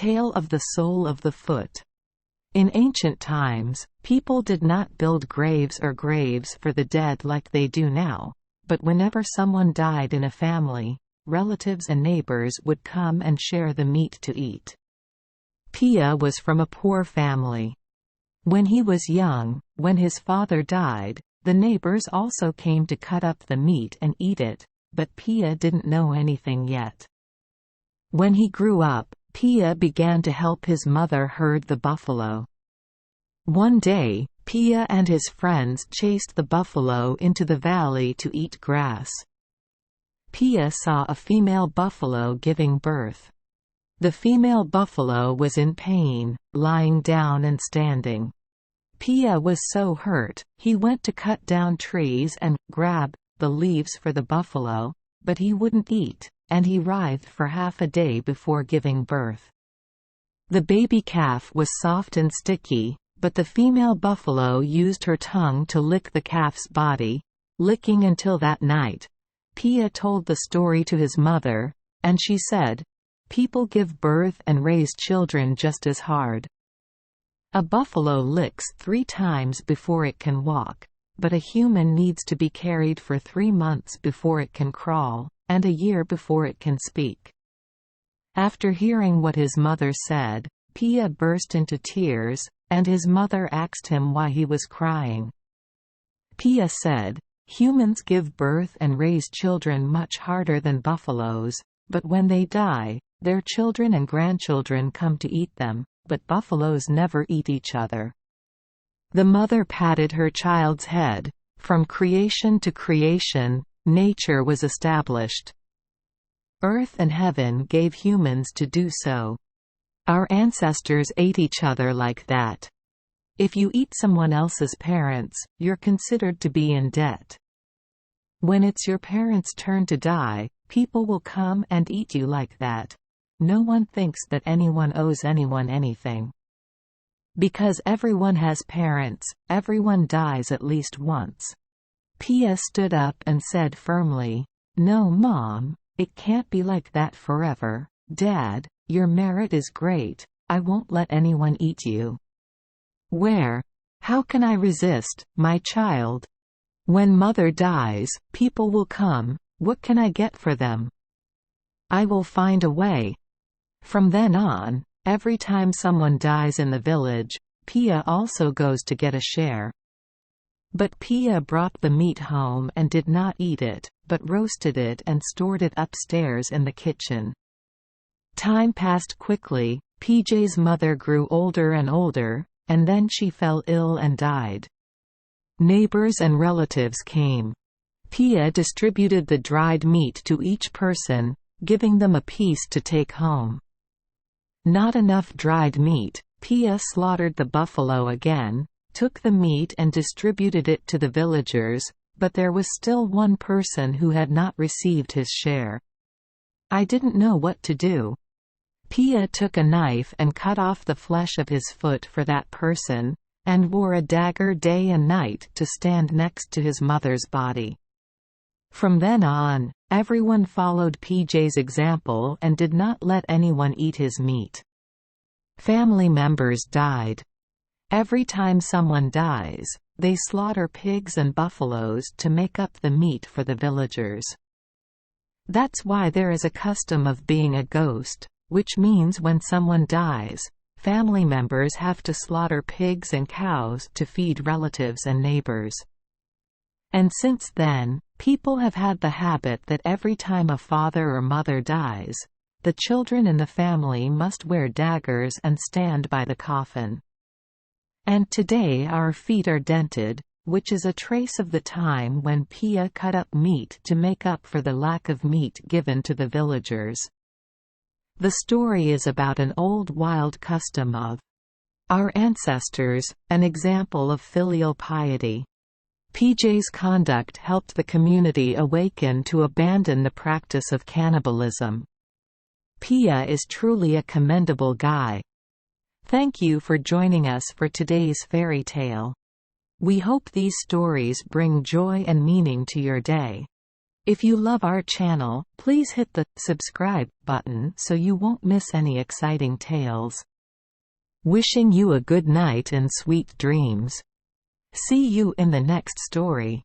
Tale of the Sole of the Foot. In ancient times, people did not build graves for the dead like they do now, but whenever someone died in a family, relatives and neighbors would come and share the meat to eat. Pia was from a poor family. When he was young, when his father died, the neighbors also came to cut up the meat and eat it, but Pia didn't know anything yet. When he grew up, Pia began to help his mother herd the buffalo. One day, Pia and his friends chased the buffalo into the valley to eat grass. Pia saw a female buffalo giving birth. The female buffalo was in pain, lying down and standing. Pia was so hurt, he went to cut down trees and grab the leaves for the buffalo, but he wouldn't eat, and he writhed for half a day before giving birth. The baby calf was soft and sticky, but the female buffalo used her tongue to lick the calf's body, licking until that night. Pia told the story to his mother, and she said, "People give birth and raise children just as hard. A buffalo licks 3 times before it can walk, but a human needs to be carried for 3 months before it can crawl, and a year before it can speak." After hearing what his mother said, Pia burst into tears, and his mother asked him why he was crying. Pia said, "Humans give birth and raise children much harder than buffaloes, but when they die, their children and grandchildren come to eat them, but buffaloes never eat each other." The mother patted her child's head. From creation to creation, nature was established. Earth and heaven gave humans to do so. Our ancestors ate each other like that. If you eat someone else's parents, you're considered to be in debt. When it's your parents' turn to die, people will come and eat you like that. No one thinks that anyone owes anyone anything. Because everyone has parents, everyone dies at least once. Pia stood up and said firmly, "No, Mom, it can't be like that forever. Dad, your merit is great. I won't let anyone eat you." "Where? How can I resist, my child? When Mother dies, people will come. What can I get for them? I will find a way." From then on, every time someone dies in the village, Pia also goes to get a share. But Pia brought the meat home and did not eat it, but roasted it and stored it upstairs in the kitchen. Time passed quickly. PJ's mother grew older and older, and then she fell ill and died. Neighbors and relatives came. Pia distributed the dried meat to each person, giving them a piece to take home. Not enough dried meat, Pia slaughtered the buffalo again, took the meat and distributed it to the villagers, but there was still one person who had not received his share. "I didn't know what to do." Pia took a knife and cut off the flesh of his foot for that person, and wore a dagger day and night to stand next to his mother's body. From then on, everyone followed PJ's example and did not let anyone eat his meat. Family members died. Every time someone dies, they slaughter pigs and buffaloes to make up the meat for the villagers. That's why there is a custom of being a ghost, which means when someone dies, family members have to slaughter pigs and cows to feed relatives and neighbors. And since then, people have had the habit that every time a father or mother dies, the children in the family must wear daggers and stand by the coffin. And today our feet are dented, which is a trace of the time when Pia cut up meat to make up for the lack of meat given to the villagers. The story is about an old wild custom of our ancestors, an example of filial piety. PJ's conduct helped the community awaken to abandon the practice of cannibalism. Pia is truly a commendable guy. Thank you for joining us for today's fairy tale. We hope these stories bring joy and meaning to your day. If you love our channel, please hit the subscribe button so you won't miss any exciting tales. Wishing you a good night and sweet dreams. See you in the next story.